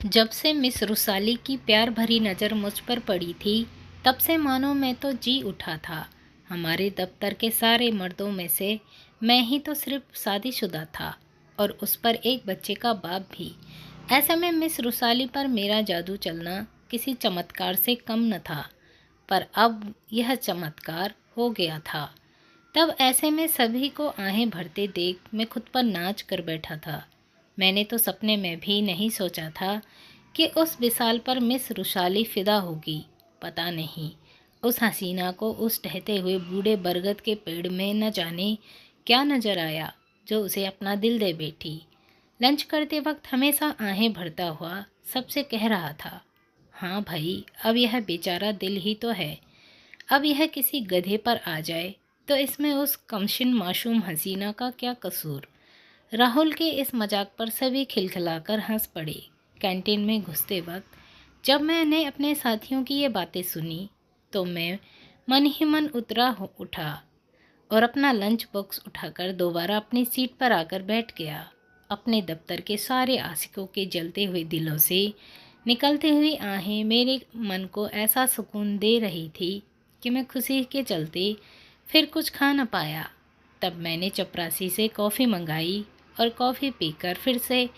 जब से मिस रुसाली की प्यार भरी नज़र मुझ पर पड़ी थी, तब से मानो मैं तो जी उठा था। हमारे दफ्तर के सारे मर्दों में से मैं ही तो सिर्फ शादीशुदा था और उस पर एक बच्चे का बाप भी। ऐसे में मिस रुसाली पर मेरा जादू चलना किसी चमत्कार से कम न था, पर अब यह चमत्कार हो गया था। तब ऐसे में सभी को आहें भरते देख मैं खुद पर नाच कर बैठा था। मैंने तो सपने में भी नहीं सोचा था कि उस विशाल पर मिस रुशाली फिदा होगी। पता नहीं उस हसीना को उस टहते हुए बूढ़े बरगद के पेड़ में न जाने क्या नजर आया जो उसे अपना दिल दे बैठी। लंच करते वक्त हमेशा आहें भरता हुआ सबसे कह रहा था, हाँ भाई, अब यह बेचारा दिल ही तो है। अब यह किसी गधे पर आ जाए तो इसमें उस कमशिन मासूम हसीना का क्या कसूर। राहुल के इस मजाक पर सभी खिलखिलाकर हंस पड़े। कैंटीन में घुसते वक्त जब मैंने अपने साथियों की ये बातें सुनी तो मैं मन ही मन उठा और अपना लंच बॉक्स उठाकर दोबारा अपनी सीट पर आकर बैठ गया। अपने दफ्तर के सारे आशिकों के जलते हुए दिलों से निकलती हुई आहें मेरे मन को ऐसा सुकून दे रही थी कि मैं खुशी के चलते फिर कुछ खा न पाया। तब मैंने चपरासी से कॉफ़ी मंगाई और कॉफ़ी पीकर फिर से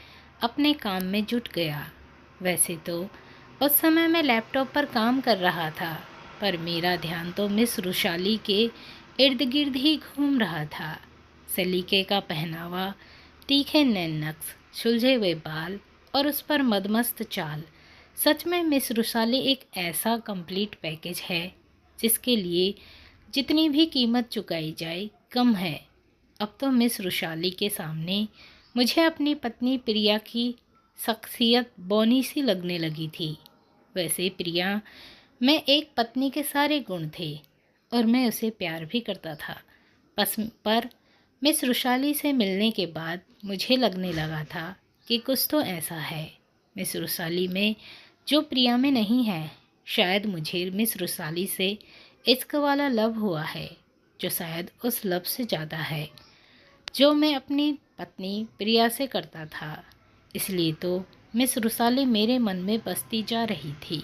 अपने काम में जुट गया। वैसे तो उस समय मैं लैपटॉप पर काम कर रहा था, पर मेरा ध्यान तो मिस रुशाली के इर्द गिर्द ही घूम रहा था। सलीके का पहनावा, तीखे नैन नक्श, सुलझे हुए बाल और उस पर मदमस्त चाल। सच में मिस रुशाली एक ऐसा कंप्लीट पैकेज है जिसके लिए जितनी भी कीमत चुकाई जाए कम है। अब तो मिस रुशाली के सामने मुझे अपनी पत्नी प्रिया की शख्सियत बौनी सी लगने लगी थी। वैसे प्रिया में एक पत्नी के सारे गुण थे और मैं उसे प्यार भी करता था। पर मिस रुशाली से मिलने के बाद मुझे लगने लगा था कि कुछ तो ऐसा है मिस रुशाली में जो प्रिया में नहीं है। शायद मुझे मिस रुशाली से इश्क वाला लव हुआ है, जो शायद उस लव से ज़्यादा है जो मैं अपनी पत्नी प्रिया से करता था। इसलिए तो मिस रुसाली मेरे मन में बसती जा रही थी।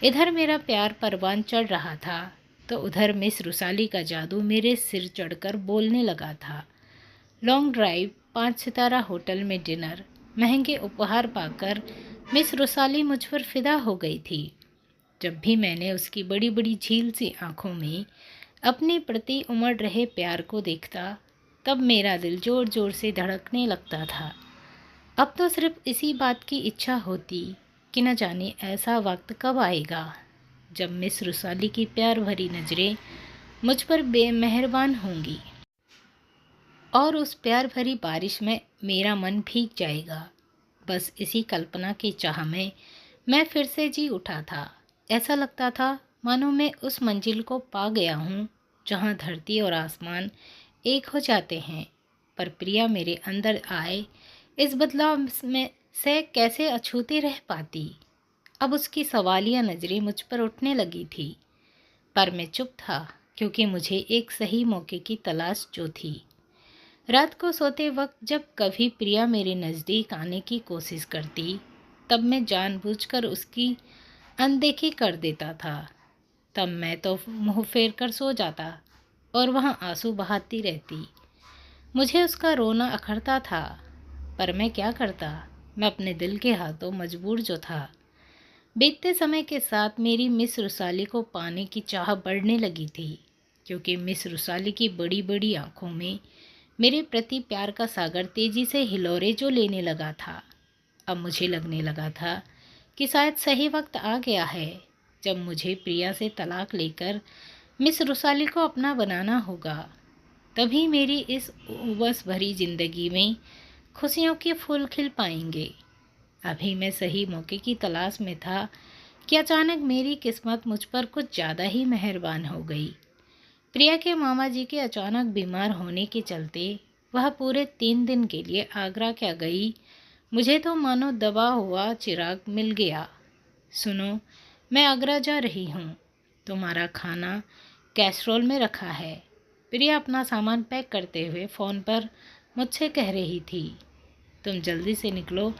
इधर मेरा प्यार परवान चढ़ रहा था तो उधर मिस रुसाली का जादू मेरे सिर चढ़कर बोलने लगा था। लॉन्ग ड्राइव, 5 सितारा होटल में डिनर, महंगे उपहार पाकर मिस रुसाली मुझ पर फिदा हो गई थी। जब भी मैंने उसकी बड़ी बड़ी झील सी आंखों में अपने प्रति उमड़ रहे प्यार को देखता, तब मेरा दिल ज़ोर ज़ोर से धड़कने लगता था। अब तो सिर्फ इसी बात की इच्छा होती कि न जाने ऐसा वक्त कब आएगा जब मिस रुसाली की प्यार भरी नज़रें मुझ पर बेमेहरबान होंगी और उस प्यार भरी बारिश में मेरा मन भीग जाएगा। बस इसी कल्पना की चाह में मैं फिर से जी उठा था। ऐसा लगता था मानो मैं उस मंजिल को पा गया हूँ जहाँ धरती और आसमान एक हो जाते हैं। पर प्रिया मेरे अंदर आए इस बदलाव में से कैसे अछूती रह पाती। अब उसकी सवालिया नज़रें मुझ पर उठने लगी थी, पर मैं चुप था क्योंकि मुझे एक सही मौके की तलाश जो थी। रात को सोते वक्त जब कभी प्रिया मेरे नज़दीक आने की कोशिश करती, तब मैं जानबूझकर उसकी अनदेखी कर देता था। तब मैं तो मुंह फेर कर सो जाता और वहाँ आंसू बहाती रहती। मुझे उसका रोना अखरता था, पर मैं क्या करता, मैं अपने दिल के हाथों मजबूर जो था। बीतते समय के साथ मेरी मिस रुसाली को पाने की चाह बढ़ने लगी थी, क्योंकि मिस रुसाली की बड़ी बड़ी आंखों में मेरे प्रति प्यार का सागर तेजी से हिलोरे जो लेने लगा था। अब मुझे लगने लगा था कि शायद सही वक्त आ गया है जब मुझे प्रिया से तलाक लेकर मिस रुसाली को अपना बनाना होगा। तभी मेरी इस उबस भरी जिंदगी में खुशियों के फूल खिल पाएंगे। अभी मैं सही मौके की तलाश में था कि अचानक मेरी किस्मत मुझ पर कुछ ज़्यादा ही मेहरबान हो गई। प्रिया के मामा जी के अचानक बीमार होने के चलते वह पूरे 3 दिन के लिए आगरा क्या गई। मुझे तो मानो दबा हुआ चिराग मिल गया। सुनो, मैं आगरा जा रही हूँ, तुम्हारा खाना कैसरोल में रखा है। प्रिया अपना सामान पैक करते हुए फ़ोन पर मुझसे कह रही थी, तुम जल्दी से निकलो,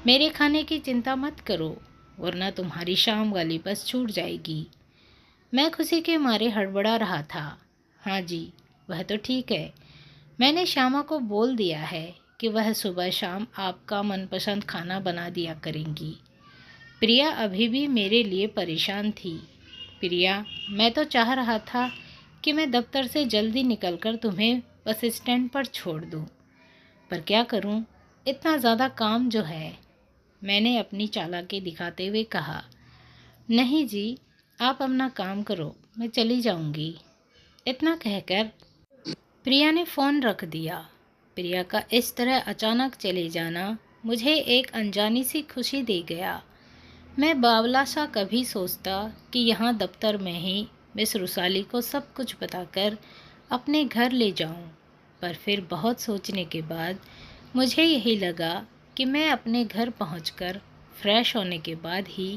मेरे खाने की चिंता मत करो, वरना तुम्हारी शाम वाली बस छूट जाएगी। मैं खुशी के मारे हड़बड़ा रहा था। हाँ जी, वह तो ठीक है। मैंने श्यामा को बोल दिया है कि वह सुबह शाम आपका मनपसंद खाना बना दिया करेंगी। प्रिया अभी भी मेरे लिए परेशान थी। प्रिया, मैं तो चाह रहा था कि मैं दफ्तर से जल्दी निकलकर तुम्हें बस स्टैंड पर छोड़ दूँ, पर क्या करूँ, इतना ज़्यादा काम जो है। मैंने अपनी चालाकी दिखाते हुए कहा। नहीं जी, आप अपना काम करो, मैं चली जाऊंगी। इतना कहकर प्रिया ने फ़ोन रख दिया। प्रिया का इस तरह अचानक चले जाना मुझे एक अनजानी सी खुशी दे गया। मैं बावला सा कभी सोचता कि यहाँ दफ्तर में ही मिस रुसाली को सब कुछ बताकर अपने घर ले जाऊं, पर फिर बहुत सोचने के बाद मुझे यही लगा कि मैं अपने घर पहुंचकर फ्रेश होने के बाद ही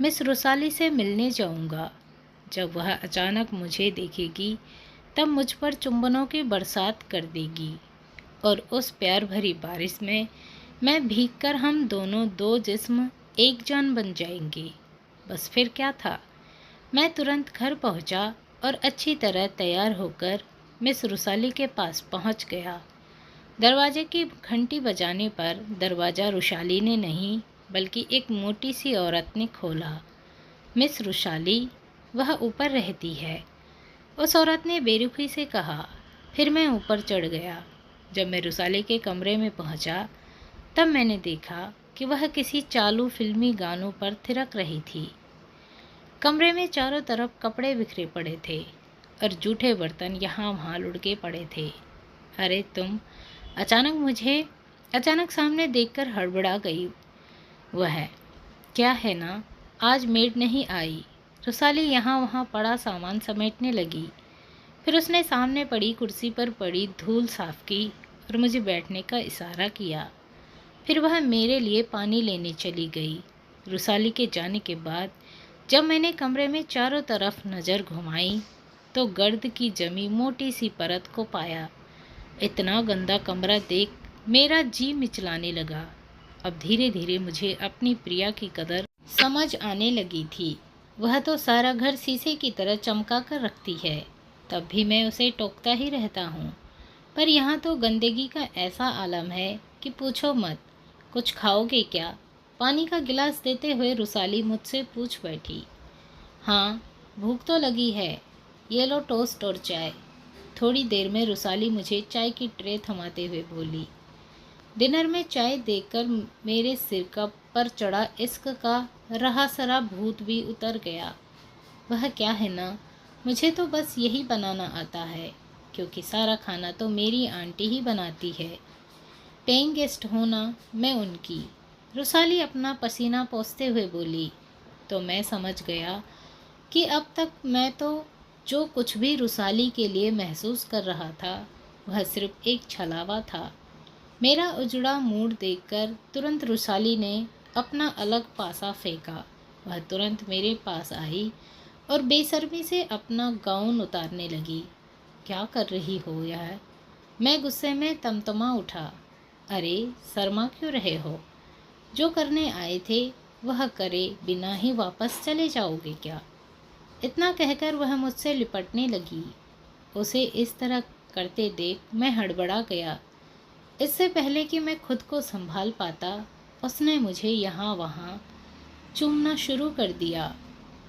मिस रुसाली से मिलने जाऊंगा। जब वह अचानक मुझे देखेगी तब मुझ पर चुंबनों की बरसात कर देगी और उस प्यार भरी बारिश में मैं भीगकर हम दोनों दो जिस्म एक जान बन जाएंगे। बस फिर क्या था। मैं तुरंत घर पहुंचा और अच्छी तरह तैयार होकर मिस रुसाली के पास पहुंच गया। दरवाजे की घंटी बजाने पर दरवाज़ा रुशाली ने नहीं बल्कि एक मोटी सी औरत ने खोला। मिस रुशाली, वह ऊपर रहती है, उस औरत ने बेरुखी से कहा। फिर मैं ऊपर चढ़ गया। जब मैं रुसाली के कमरे में पहुंचा तब मैंने देखा कि वह किसी चालू फिल्मी गानों पर थिरक रही थी। कमरे में चारों तरफ कपड़े बिखरे पड़े थे और जूठे बर्तन यहाँ वहाँ लुढ़के पड़े थे। अरे तुम, अचानक सामने देखकर हड़बड़ा गई वह। क्या है ना, आज मेड नहीं आई। रुसाली यहाँ वहाँ पड़ा सामान समेटने लगी। फिर उसने सामने पड़ी कुर्सी पर पड़ी धूल साफ की और मुझे बैठने का इशारा किया। फिर वह मेरे लिए पानी लेने चली गई। रुसाली के जाने के बाद जब मैंने कमरे में चारों तरफ नज़र घुमाई तो गर्द की जमी मोटी सी परत को पाया। इतना गंदा कमरा देख मेरा जी मिचलाने लगा। अब धीरे धीरे मुझे अपनी प्रिया की कदर समझ आने लगी थी। वह तो सारा घर शीशे की तरह चमका कर रखती है, तब भी मैं उसे टोकता ही रहता हूँ। पर यहाँ तो गंदगी का ऐसा आलम है कि पूछो मत। कुछ खाओगे क्या? पानी का गिलास देते हुए रुसाली मुझसे पूछ बैठी। हाँ, भूख तो लगी है, ये लो टोस्ट और चाय। थोड़ी देर में रुसाली मुझे चाय की ट्रे थमाते हुए बोली। डिनर में चाय देखकर मेरे सिर का पर चढ़ा इश्क का रहा सरा भूत भी उतर गया। वह क्या है ना, मुझे तो बस यही बनाना आता है, क्योंकि सारा खाना तो मेरी आंटी ही बनाती है। पेइंग गेस्ट होना मैं उनकी। रुसाली अपना पसीना पोंछते हुए बोली। तो मैं समझ गया कि अब तक मैं तो जो कुछ भी रुसाली के लिए महसूस कर रहा था वह सिर्फ एक छलावा था। मेरा उजड़ा मूड देखकर तुरंत रुसाली ने अपना अलग पासा फेंका। वह तुरंत मेरे पास आई और बेशर्मी से अपना गाउन उतारने लगी। क्या कर रही हो यार? मैं गुस्से में तमतमा उठा। अरे शर्मा क्यों रहे हो? जो करने आए थे वह करे बिना ही वापस चले जाओगे क्या? इतना कहकर वह मुझसे लिपटने लगी। उसे इस तरह करते देख मैं हड़बड़ा गया। इससे पहले कि मैं खुद को संभाल पाता उसने मुझे यहाँ वहाँ चूमना शुरू कर दिया।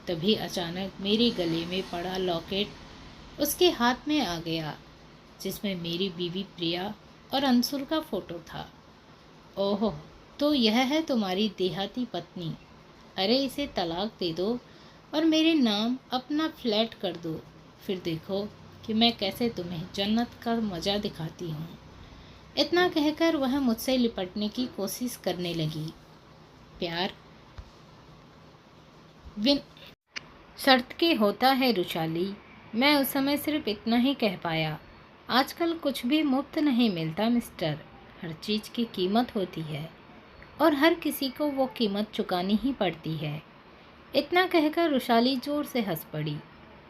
तभी अचानक मेरे गले में पड़ा लॉकेट उसके हाथ में आ गया, जिसमें मेरी बीवी प्रिया और अंसुर का फ़ोटो था। ओह, तो यह है तुम्हारी देहाती पत्नी। अरे इसे तलाक दे दो और मेरे नाम अपना फ्लैट कर दो, फिर देखो कि मैं कैसे तुम्हें जन्नत का मज़ा दिखाती हूँ। इतना कहकर वह मुझसे लिपटने की कोशिश करने लगी। प्यार बिन शर्त के होता है रुशाली। मैं उस समय सिर्फ इतना ही कह पाया। आजकल कुछ भी मुफ्त नहीं मिलता मिस्टर, हर चीज़ की कीमत होती है और हर किसी को वो कीमत चुकानी ही पड़ती है। इतना कहकर रुशाली जोर से हंस पड़ी।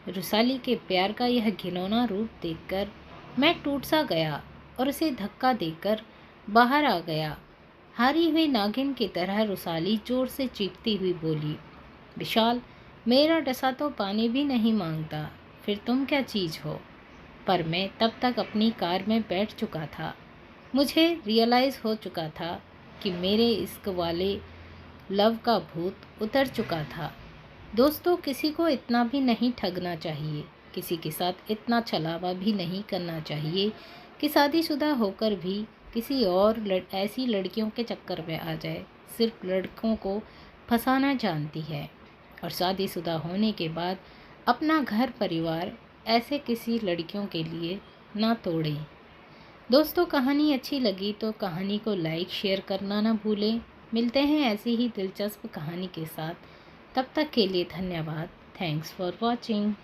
रुसाली के प्यार का यह घिनौना रूप देखकर मैं टूट सा गया और उसे धक्का देकर बाहर आ गया। हारी हुई नागिन की तरह रुसाली जोर से चीखती हुई बोली, विशाल, मेरा डसा तो पानी भी नहीं मांगता, फिर तुम क्या चीज़ हो। पर मैं तब तक अपनी कार में बैठ चुका था। मुझे रियलाइज़ हो चुका था कि मेरे इश्क वाले लव का भूत उतर चुका था। दोस्तों, किसी को इतना भी नहीं ठगना चाहिए, किसी के साथ इतना छलावा भी नहीं करना चाहिए कि शादीशुदा होकर भी किसी और ऐसी लड़कियों के चक्कर में आ जाए। सिर्फ लड़कों को फंसाना जानती है और शादीशुदा होने के बाद अपना घर परिवार ऐसे किसी लड़कियों के लिए ना तोड़ें। दोस्तों, कहानी अच्छी लगी तो कहानी को लाइक शेयर करना ना भूलें। मिलते हैं ऐसी ही दिलचस्प कहानी के साथ। तब तक के लिए धन्यवाद। Thanks for watching.